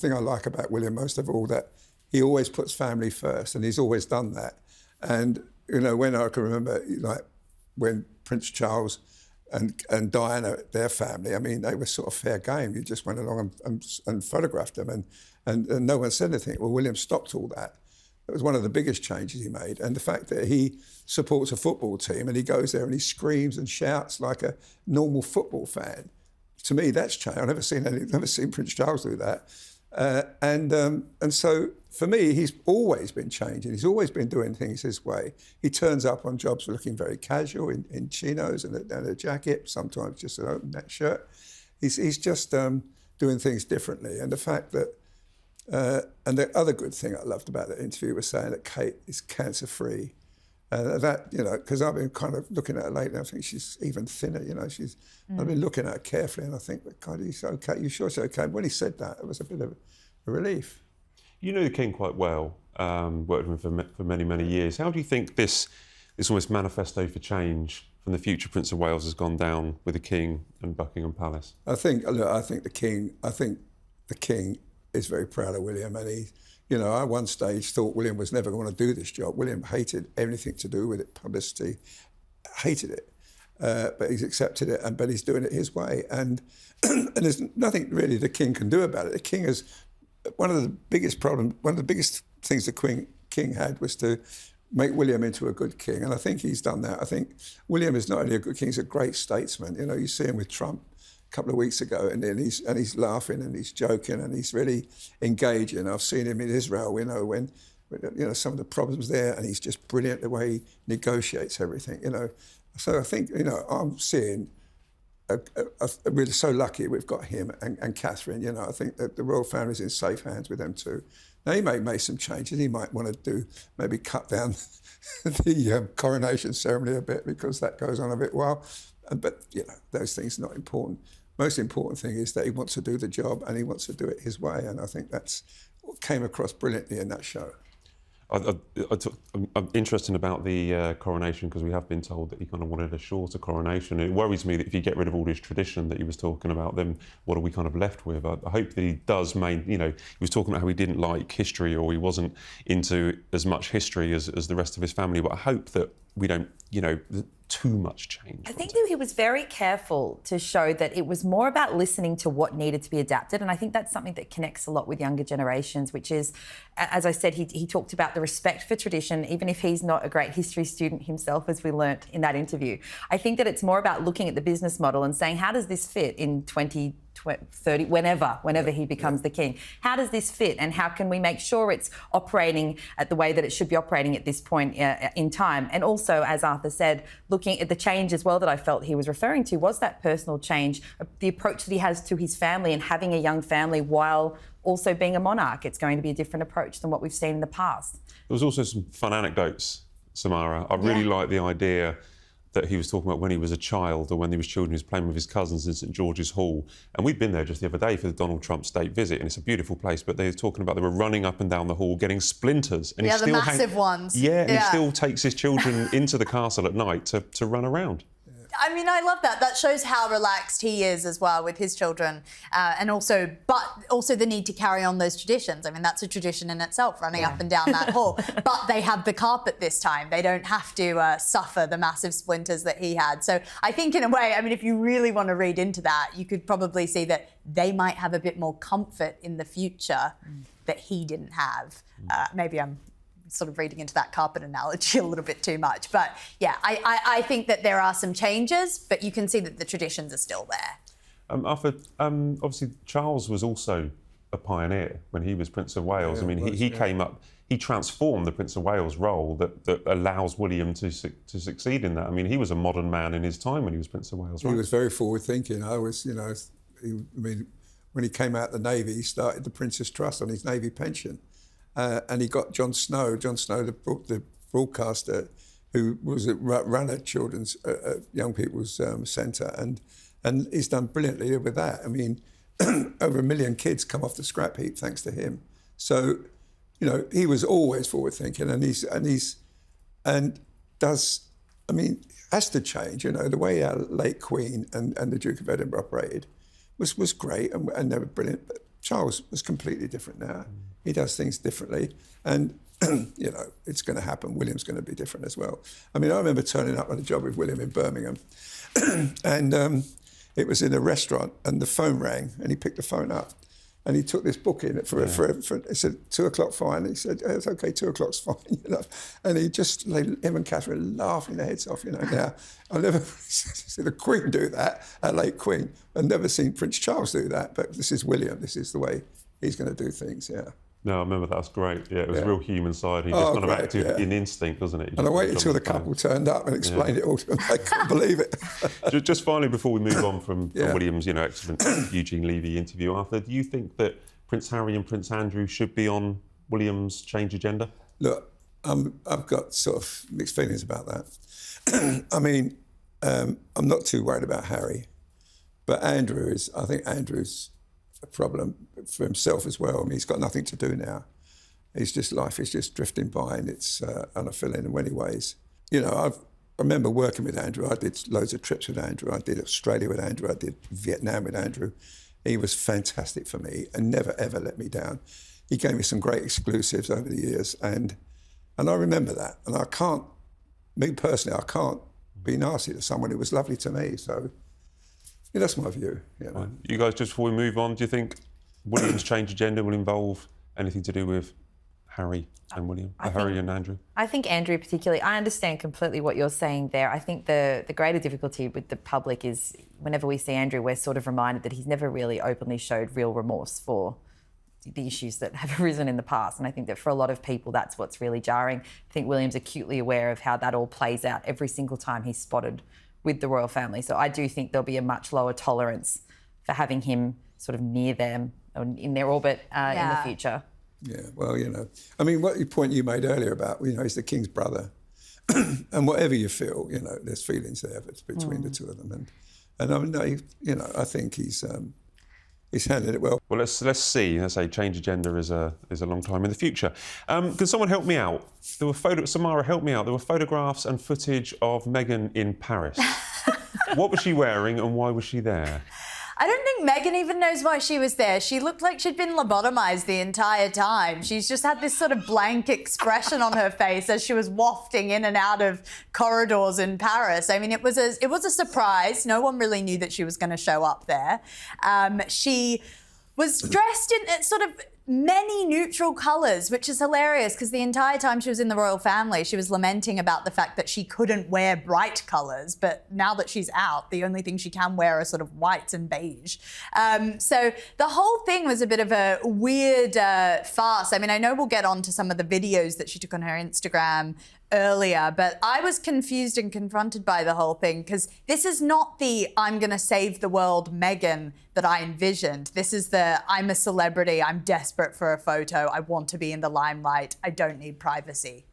thing I like about William most of all, that he always puts family first, and he's always done that. And, you know, when I can remember, like, when Prince Charles and Diana, their family, I mean, they were sort of fair game. You just went along and photographed them, and no one said anything. Well, William stopped all that. It was one of the biggest changes he made. And the fact that he supports a football team and he goes there and he screams and shouts like a normal football fan, to me, that's changed. I've never seen Prince Charles do that. And so for me, he's always been changing. He's always been doing things his way. He turns up on jobs looking very casual in chinos and a jacket, sometimes just an open neck shirt. He's just doing things differently. And the fact that, and the other good thing I loved about the interview was saying that Kate is cancer-free. That, you know, because I've been kind of looking at her lately, I think she's even thinner, you know, I've been looking at her carefully and I think, God, he's okay, you sure she's okay? When he said that, it was a bit of a relief. You know the King quite well, worked with him for many, many years. How do you think this almost manifesto for change from the future Prince of Wales has gone down with the King and Buckingham Palace? I think the King is very proud of William, and he, you know, I at one stage thought William was never going to do this job. William hated anything to do with it, publicity, hated it. But he's accepted it, but he's doing it his way. And there's nothing really the King can do about it. The King is, one of the biggest things the King had was to make William into a good king. And I think he's done that. I think William is not only a good king, he's a great statesman. You know, you see him with Trump a couple of weeks ago, and then he's laughing and he's joking and he's really engaging. I've seen him in Israel, you know, when you know, some of the problems there, and he's just brilliant the way he negotiates everything, you know. So I think, you know, I'm seeing, we're so lucky we've got him and Catherine, you know. I think that the royal family's in safe hands with them too. Now, he may make some changes. He might want to maybe cut down the coronation ceremony a bit, because that goes on a bit while. But, you know, those things are not important. Most important thing is that he wants to do the job and he wants to do it his way. And I think that's what came across brilliantly in that show. I'm interested about the coronation, because we have been told that he kind of wanted a shorter coronation. It worries me that if you get rid of all this tradition that he was talking about, then what are we kind of left with? I hope that he does you know, he was talking about how he didn't like history, or he wasn't into as much history as the rest of his family, but I hope that we don't, you know, too much change. I think that he was very careful to show that it was more about listening to what needed to be adapted, and I think that's something that connects a lot with younger generations, which is, as I said, he talked about the respect for tradition, even if he's not a great history student himself, as we learnt in that interview. I think that it's more about looking at the business model and saying, how does this fit in 2030, whenever he becomes the king? How does this fit, and how can we make sure it's operating at the way that it should be operating at this point in time? And also, as Arthur said, looking at the change as well that I felt he was referring to was that personal change, the approach that he has to his family and having a young family while also being a monarch. It's going to be a different approach than what we've seen in the past. There was also some fun anecdotes, Samara. I really like the idea that he was talking about when he was a child, or when he was children, he was playing with his cousins in St George's Hall. And we'd been there just the other day for the Donald Trump state visit, and it's a beautiful place, but they were talking about they were running up and down the hall getting splinters. And yeah, the massive ones. Yeah, and he still takes his children into the castle at night to run around. I mean, I love that. That shows how relaxed he is as well with his children, but also the need to carry on those traditions. I mean, that's a tradition in itself, running up and down that hall. But they have the carpet this time. They don't have to suffer the massive splinters that he had. So I think, in a way, I mean, if you really want to read into that, you could probably see that they might have a bit more comfort in the future that he didn't have. Maybe I'm sort of reading into that carpet analogy a little bit too much. But yeah, I think that there are some changes, but you can see that the traditions are still there. Arthur, obviously Charles was also a pioneer when he was Prince of Wales. I mean, he came up, he transformed the Prince of Wales role that allows William to succeed in that. I mean, he was a modern man in his time when he was Prince of Wales, right? He was very forward-thinking. I was, you know, when he came out of the Navy, he started the Prince's Trust on his Navy pension. And he got John Snow, the broadcaster, who was ran a children's, young people's centre, and he's done brilliantly with that. I mean, over 1 million kids come off the scrap heap thanks to him. So, you know, he was always forward thinking, and has to change. You know, the way our late Queen and the Duke of Edinburgh operated was great, and they were brilliant. But Charles was completely different now. He does things differently, and you know, it's going to happen. William's going to be different as well. I mean, I remember turning up on a job with William in Birmingham, and it was in a restaurant, and the phone rang, and he picked the phone up, and he took this book in for he said 2 o'clock fine. He said, it's okay, 2 o'clock's fine, you know. And he just, him and Catherine laughing their heads off, you know. Now, I've never seen the Queen do that, a late Queen. I've never seen Prince Charles do that, but this is William. This is the way he's going to do things, yeah. No, I remember that was great. Yeah, it was a real human side. He just kind of acted in instinct, wasn't it? And I waited till the couple turned up and explained it all to them. I couldn't believe it. Just finally, before we move on from William's, you know, excellent Eugene Levy interview, Arthur, do you think that Prince Harry and Prince Andrew should be on William's change agenda? Look, I've got sort of mixed feelings about that. I mean, I'm not too worried about Harry, but I think Andrew's a problem for himself as well. I mean, he's got nothing to do now. Life is just drifting by, and it's unfulfilling in many ways. You know, I remember working with Andrew. I did loads of trips with Andrew. I did Australia with Andrew. I did Vietnam with Andrew. He was fantastic for me and never, ever let me down. He gave me some great exclusives over the years, and I remember that. And me personally, I can't be nasty to someone who was lovely to me. So, yeah, that's my view. You know. You guys, just before we move on, do you think William's change agenda will involve anything to do with Harry and William, Harry and Andrew? I think Andrew particularly, I understand completely what you're saying there. I think the greater difficulty with the public is whenever we see Andrew, we're sort of reminded that he's never really openly showed real remorse for the issues that have arisen in the past. And I think that for a lot of people, that's what's really jarring. I think William's acutely aware of how that all plays out every single time he's spotted with the royal family. So I do think there'll be a much lower tolerance for having him sort of near them or in their orbit in the future. Yeah, well, you know, I mean, what point you made earlier about, you know, he's the king's brother, and whatever you feel, you know, there's feelings there between the two of them, and I mean, you know, I think he's handled it well. Well, let's see. As I say, change agenda is a long time in the future. Can someone help me out? Samara, help me out. There were photographs and footage of Meghan in Paris. What was she wearing, and why was she there? I don't think Meghan even knows why she was there. She looked like she'd been lobotomized the entire time. She's just had this sort of blank expression on her face as she was wafting in and out of corridors in Paris. I mean, it was a surprise. No one really knew that she was going to show up there. She was dressed in sort of many neutral colours, which is hilarious because the entire time she was in the royal family, she was lamenting about the fact that she couldn't wear bright colours. But now that she's out, the only thing she can wear are sort of whites and beige. So the whole thing was a bit of a weird farce. I mean, I know we'll get on to some of the videos that she took on her Instagram earlier, but I was confused and confronted by the whole thing because this is not the I'm going to save the world Meghan that I envisioned. This is the I'm a celebrity, I'm desperate for a photo, I want to be in the limelight, I don't need privacy.